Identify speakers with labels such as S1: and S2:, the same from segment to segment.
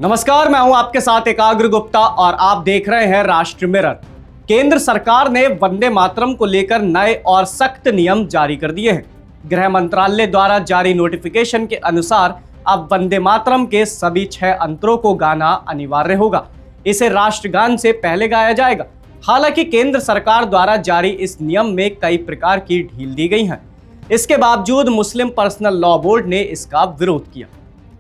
S1: नमस्कार, मैं हूं आपके साथ एकाग्र गुप्ता और आप देख रहे हैं राष्ट्र मिरर। केंद्र सरकार ने वंदे मातरम को लेकर नए और सख्त नियम जारी कर दिए हैं। गृह मंत्रालय द्वारा जारी नोटिफिकेशन के अनुसार अब वंदे मातरम के सभी 6 अंतरों को गाना अनिवार्य होगा। इसे राष्ट्रगान से पहले गाया जाएगा। हालांकि केंद्र सरकार द्वारा जारी इस नियम में कई प्रकार की ढील दी गई है। इसके बावजूद मुस्लिम पर्सनल लॉ बोर्ड ने इसका विरोध किया।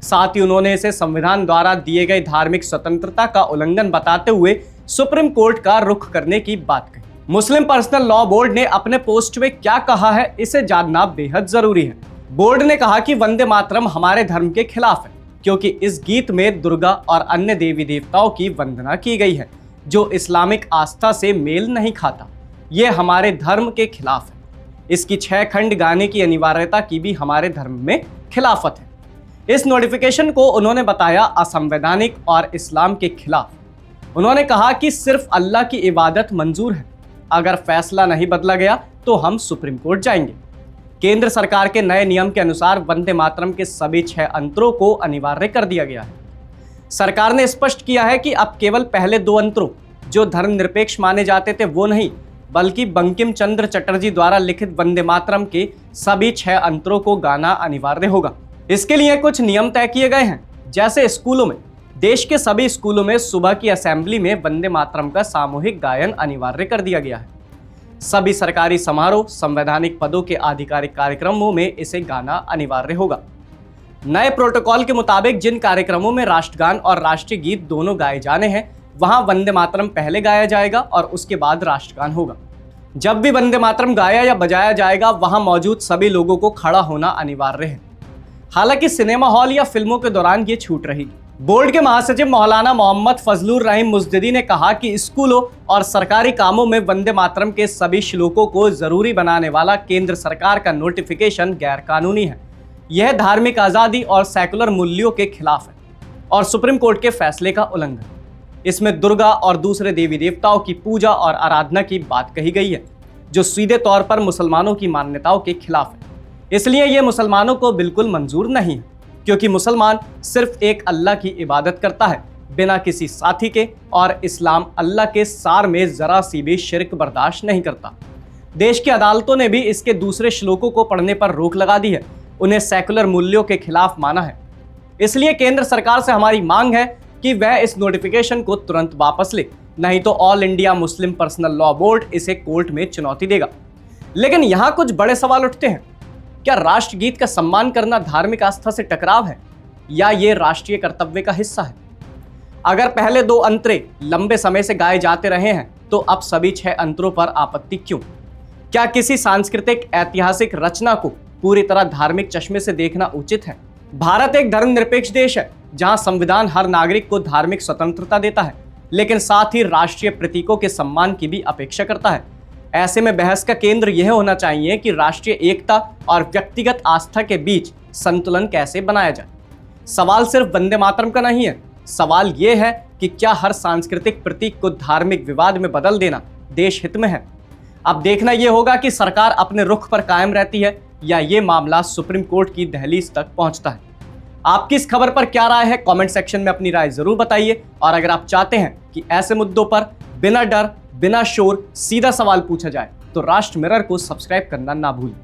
S1: साथ ही उन्होंने इसे संविधान द्वारा दिए गए धार्मिक स्वतंत्रता का उल्लंघन बताते हुए सुप्रीम कोर्ट का रुख करने की बात कही। मुस्लिम पर्सनल लॉ बोर्ड ने अपने पोस्ट में क्या कहा है, इसे जानना बेहद जरूरी है। बोर्ड ने कहा कि वंदे मातरम हमारे धर्म के खिलाफ है, क्योंकि इस गीत में दुर्गा और अन्य देवी देवताओं की वंदना की गई है, जो इस्लामिक आस्था से मेल नहीं खाता। ये हमारे धर्म के खिलाफ है। इसकी 6 खंड गाने की अनिवार्यता की भी हमारे धर्म में खिलाफत है। इस नोटिफिकेशन को उन्होंने बताया असंवैधानिक और इस्लाम के खिलाफ। उन्होंने कहा कि सिर्फ अल्लाह की इबादत मंजूर है। अगर फैसला नहीं बदला गया तो हम सुप्रीम कोर्ट जाएंगे। केंद्र सरकार के नए नियम के अनुसार वंदे मातरम के सभी 6 अंतरों को अनिवार्य कर दिया गया है। सरकार ने स्पष्ट किया है कि अब केवल पहले 2 अंतरों, जो धर्मनिरपेक्ष माने जाते थे, वो नहीं, बल्कि बंकिम चंद्र चटर्जी द्वारा लिखित वंदे मातरम के सभी 6 अंतरों को गाना अनिवार्य होगा। इसके लिए कुछ नियम तय किए गए हैं, जैसे स्कूलों में, देश के सभी स्कूलों में सुबह की असेंबली में वंदे मातरम का सामूहिक गायन अनिवार्य कर दिया गया है। सभी सरकारी समारोह, संवैधानिक पदों के आधिकारिक कार्यक्रमों में इसे गाना अनिवार्य होगा। नए प्रोटोकॉल के मुताबिक जिन कार्यक्रमों में राष्ट्रगान और राष्ट्रीय गीत दोनों गाए जाने हैं, वहां वंदे मातरम पहले गाया जाएगा और उसके बाद राष्ट्रगान होगा। जब भी वंदे मातरम गाया या बजाया जाएगा, वहां मौजूद सभी लोगों को खड़ा होना अनिवार्य है। हालांकि सिनेमा हॉल या फिल्मों के दौरान ये छूट रहेगी। बोर्ड के महासचिव मौलाना मोहम्मद फजलुर रहीम मुजद्दिदी ने कहा कि स्कूलों और सरकारी कामों में वंदे मातरम के सभी श्लोकों को जरूरी बनाने वाला केंद्र सरकार का नोटिफिकेशन गैर कानूनी है। यह धार्मिक आज़ादी और सेकुलर मूल्यों के खिलाफ है और सुप्रीम कोर्ट के फैसले का उल्लंघन। इसमें दुर्गा और दूसरे देवी देवताओं की पूजा और आराधना की बात कही गई है, जो सीधे तौर पर मुसलमानों की मान्यताओं के खिलाफ है। इसलिए ये मुसलमानों को बिल्कुल मंजूर नहीं है, क्योंकि मुसलमान सिर्फ एक अल्लाह की इबादत करता है, बिना किसी साथी के, और इस्लाम अल्लाह के सार में जरा सी भी शिर्क बर्दाश्त नहीं करता। देश की अदालतों ने भी इसके दूसरे श्लोकों को पढ़ने पर रोक लगा दी है, उन्हें सेकुलर मूल्यों के खिलाफ माना है। इसलिए केंद्र सरकार से हमारी मांग है कि वह इस नोटिफिकेशन को तुरंत वापस ले, नहीं तो all India Muslim personal law board इसे कोर्ट में चुनौती देगा। लेकिन यहाँ कुछ बड़े सवाल उठते हैं। क्या राष्ट्रगीत का सम्मान करना धार्मिक आस्था से टकराव है, या ये राष्ट्रीय कर्तव्य का हिस्सा है? अगर पहले 2 अंतरे लंबे समय से गाए जाते रहे हैं, तो अब सभी 6 अंतरों पर आपत्ति क्यों? क्या किसी सांस्कृतिक ऐतिहासिक रचना को पूरी तरह धार्मिक चश्मे से देखना उचित है? भारत एक धर्मनिरपेक्ष देश है, जहां संविधान हर नागरिक को धार्मिक स्वतंत्रता देता है, लेकिन साथ ही राष्ट्रीय प्रतीकों के सम्मान की भी अपेक्षा करता है। ऐसे में बहस का केंद्र यह होना चाहिए कि राष्ट्रीय एकता और व्यक्तिगत आस्था के बीच संतुलन कैसे बनाया जाए। सवाल सिर्फ वंदे मातरम का नहीं है, सवाल यह है कि क्या हर सांस्कृतिक प्रतीक को धार्मिक विवाद में बदल देना देश हित में है? अब देखना यह होगा कि सरकार अपने रुख पर कायम रहती है, या ये मामला सुप्रीम कोर्ट की दहलीज तक पहुंचता है। आपकी इस खबर पर क्या राय है? कमेंट सेक्शन में अपनी राय जरूर बताइए। और अगर आप चाहते हैं कि ऐसे मुद्दों पर बिना डर, बिना शोर, सीधा सवाल पूछा जाए, तो राष्ट्र मिरर को सब्सक्राइब करना ना भूलें।